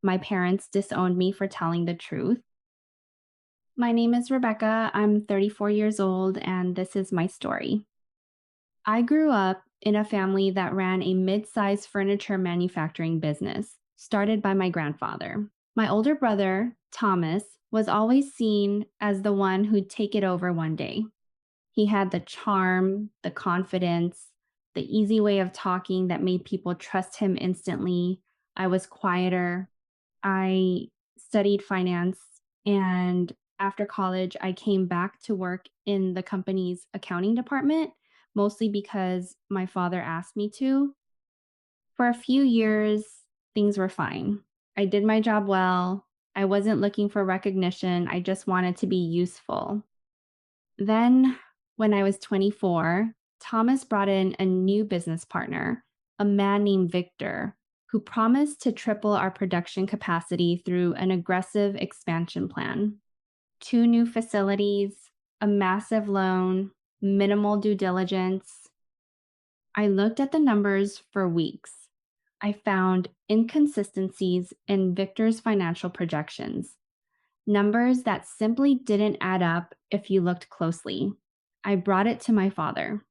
My parents disowned me for telling the truth. My name is Rebecca. I'm 34 years old, and this is my story. I grew up in a family that ran a mid sized furniture manufacturing business started by my grandfather. My older brother, Thomas, was always seen as the one who'd take it over one day. He had the charm, the confidence, the easy way of talking that made people trust him instantly. I was quieter. I studied finance, and after college, I came back to work in the company's accounting department, mostly because my father asked me to. For a few years, things were fine. I did my job well. I wasn't looking for recognition. I just wanted to be useful. Then, when I was 24, Thomas brought in a new business partner, a man named Victor, who promised to triple our production capacity through an aggressive expansion plan. Two new facilities, a massive loan, minimal due diligence. I looked at the numbers for weeks. I found inconsistencies in Victor's financial projections, numbers that simply didn't add up if you looked closely. I brought it to my father.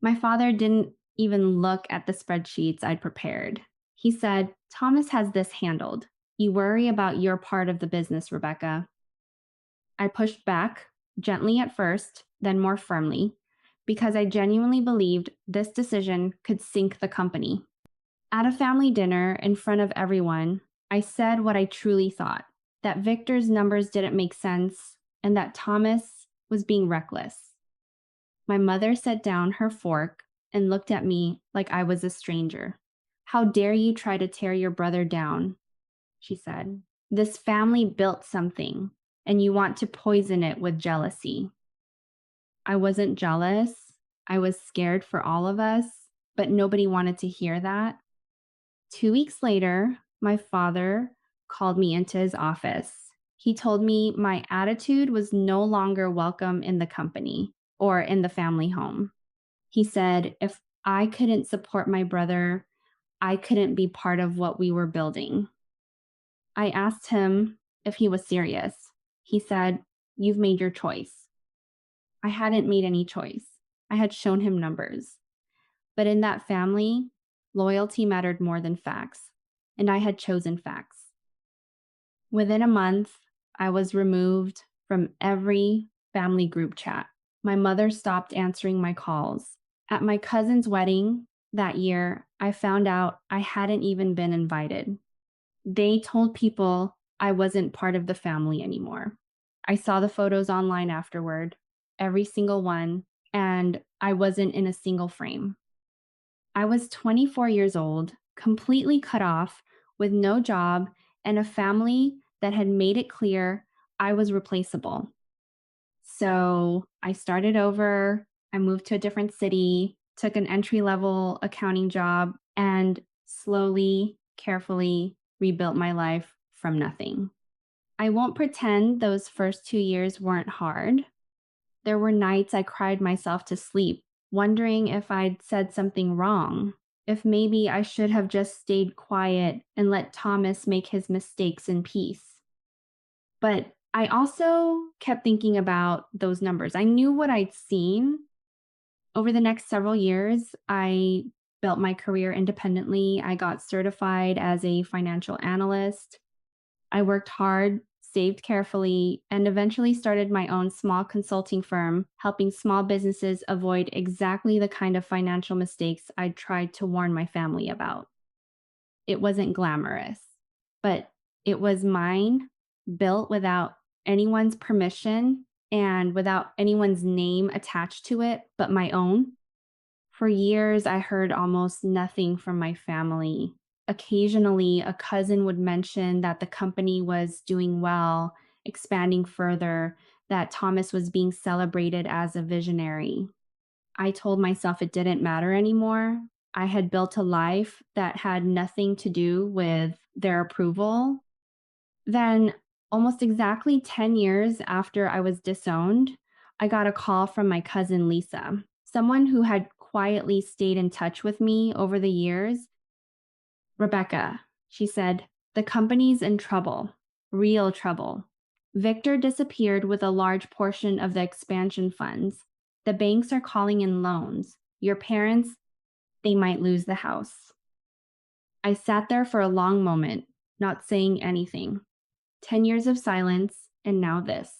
My father didn't even look at the spreadsheets I'd prepared. He said, "Thomas has this handled. You worry about your part of the business, Rebecca." I pushed back, gently at first, then more firmly, because I genuinely believed this decision could sink the company. At a family dinner in front of everyone, I said what I truly thought, that Victor's numbers didn't make sense and that Thomas was being reckless. My mother set down her fork and looked at me like I was a stranger. "How dare you try to tear your brother down?" she said. "This family built something, and you want to poison it with jealousy." I wasn't jealous. I was scared for all of us, but nobody wanted to hear that. 2 weeks later, my father called me into his office. He told me my attitude was no longer welcome in the company or in the family home. He said if I couldn't support my brother, I couldn't be part of what we were building. I asked him if he was serious. He said, "You've made your choice." I hadn't made any choice. I had shown him numbers. But in that family, loyalty mattered more than facts, and I had chosen facts. Within a month, I was removed from every family group chat. My mother stopped answering my calls. At my cousin's wedding that year, I found out I hadn't even been invited. They told people I wasn't part of the family anymore. I saw the photos online afterward, every single one, and I wasn't in a single frame. I was 24 years old, completely cut off, with no job, and a family that had made it clear I was replaceable. So I started over. I moved to a different city, took an entry level accounting job, and slowly, carefully rebuilt my life from nothing. I won't pretend those first 2 years weren't hard. There were nights I cried myself to sleep, wondering if I'd said something wrong, if maybe I should have just stayed quiet and let Thomas make his mistakes in peace. But I also kept thinking about those numbers. I knew what I'd seen. Over the next several years, I built my career independently. I got certified as a financial analyst. I worked hard, saved carefully, and eventually started my own small consulting firm, helping small businesses avoid exactly the kind of financial mistakes I tried to warn my family about. It wasn't glamorous, but it was mine, built without anyone's permission and without anyone's name attached to it but my own. For years, I heard almost nothing from my family. Occasionally, a cousin would mention that the company was doing well, expanding further, that Thomas was being celebrated as a visionary. I told myself it didn't matter anymore. I had built a life that had nothing to do with their approval. Then, almost exactly 10 years after I was disowned, I got a call from my cousin Lisa, someone who had quietly stayed in touch with me over the years. "Rebecca," she said, The company's in trouble, real trouble. Victor disappeared with a large portion of the expansion funds. The banks are calling in loans. Your parents, they might lose the house. I sat there for a long moment, not saying anything. 10 years of silence, and now this.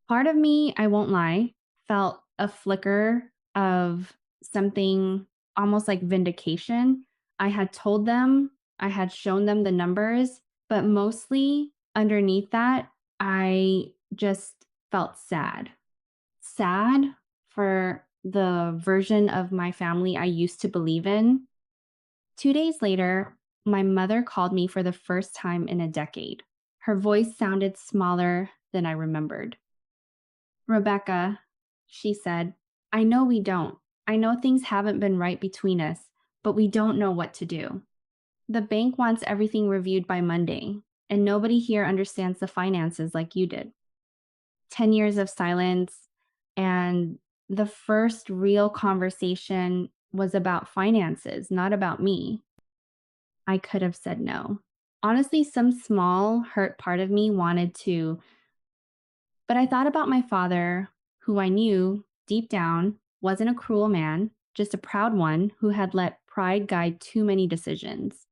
Part of me, I won't lie, felt a flicker of something almost like vindication. I had told them, I had shown them the numbers, but mostly underneath that, I just felt sad. Sad for the version of my family I used to believe in. 2 days later, my mother called me for the first time in a decade. Her voice sounded smaller than I remembered. Rebecca, she said, I know we don't. I know things haven't been right between us, but we don't know what to do. The bank wants everything reviewed by Monday, and nobody here understands the finances like you did. 10 years of silence, and the first real conversation was about finances, not about me. I could have said no. Honestly, some small, hurt part of me wanted to, but I thought about my father, who I knew deep down wasn't a cruel man, just a proud one who had let pride guide too many decisions.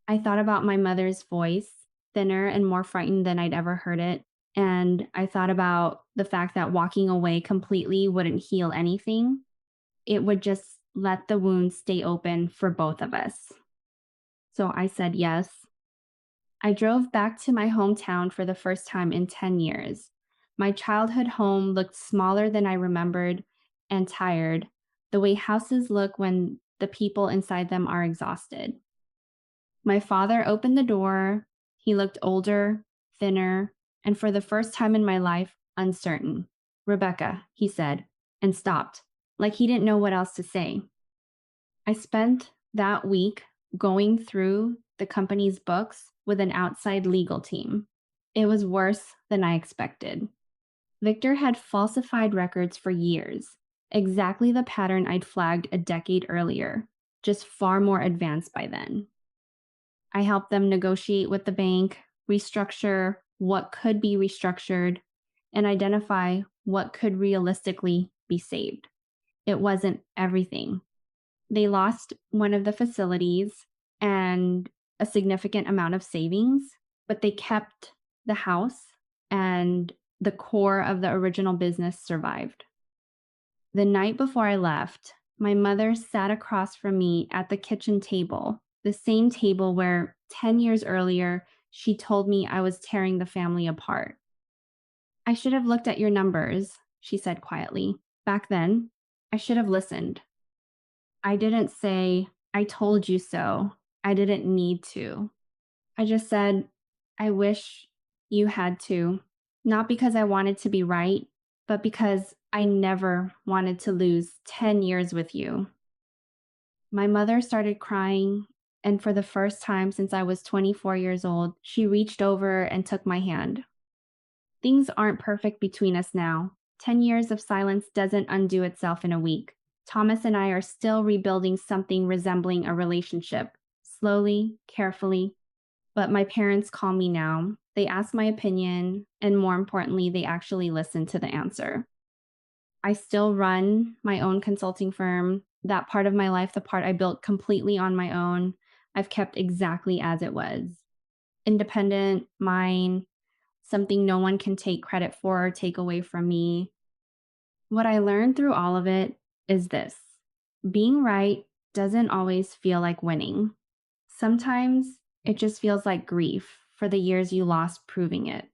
I thought about my mother's voice, thinner and more frightened than I'd ever heard it. And I thought about the fact that walking away completely wouldn't heal anything. It would just let the wounds stay open for both of us. So I said yes. I drove back to my hometown for the first time in 10 years. My childhood home looked smaller than I remembered and tired, the way houses look when the people inside them are exhausted. My father opened the door. He looked older, thinner, and for the first time in my life, uncertain. Rebecca, he said, and stopped, like he didn't know what else to say. I spent that week going through the company's books with an outside legal team. It was worse than I expected. Victor had falsified records for years, exactly the pattern I'd flagged a decade earlier, just far more advanced by then. I helped them negotiate with the bank, restructure what could be restructured, and identify what could realistically be saved. It wasn't everything. They lost one of the facilities and a significant amount of savings, but they kept the house, and the core of the original business survived. The night before I left, my mother sat across from me at the kitchen table, the same table where 10 years earlier she told me I was tearing the family apart. I should have looked at your numbers, she said quietly. Back then, I should have listened. I didn't say, I told you so. I didn't need to. I just said, I wish you had to. Not because I wanted to be right, but because I never wanted to lose 10 years with you. My mother started crying, and for the first time since I was 24 years old, she reached over and took my hand. Things aren't perfect between us now. 10 years of silence doesn't undo itself in a week. Thomas and I are still rebuilding something resembling a relationship, slowly, carefully. But my parents call me now. They ask my opinion, and more importantly, they actually listen to the answer. I still run my own consulting firm. That part of my life, the part I built completely on my own, I've kept exactly as it was. Independent, mine, something no one can take credit for or take away from me. What I learned through all of it is this: being right doesn't always feel like winning. Sometimes it just feels like grief for the years you lost proving it.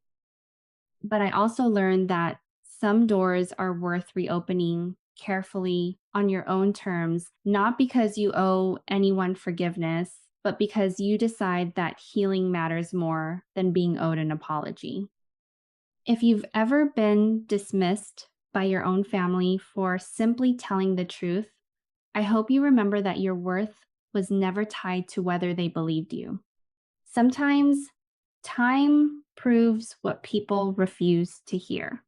But I also learned that some doors are worth reopening carefully on your own terms, not because you owe anyone forgiveness, but because you decide that healing matters more than being owed an apology. If you've ever been dismissed by your own family for simply telling the truth, I hope you remember that your worth was never tied to whether they believed you. Sometimes time proves what people refuse to hear.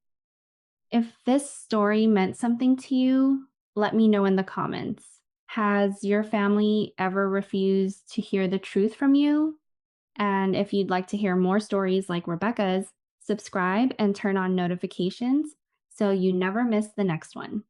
If this story meant something to you, let me know in the comments. Has your family ever refused to hear the truth from you? And if you'd like to hear more stories like Rebecca's, subscribe and turn on notifications so you never miss the next one.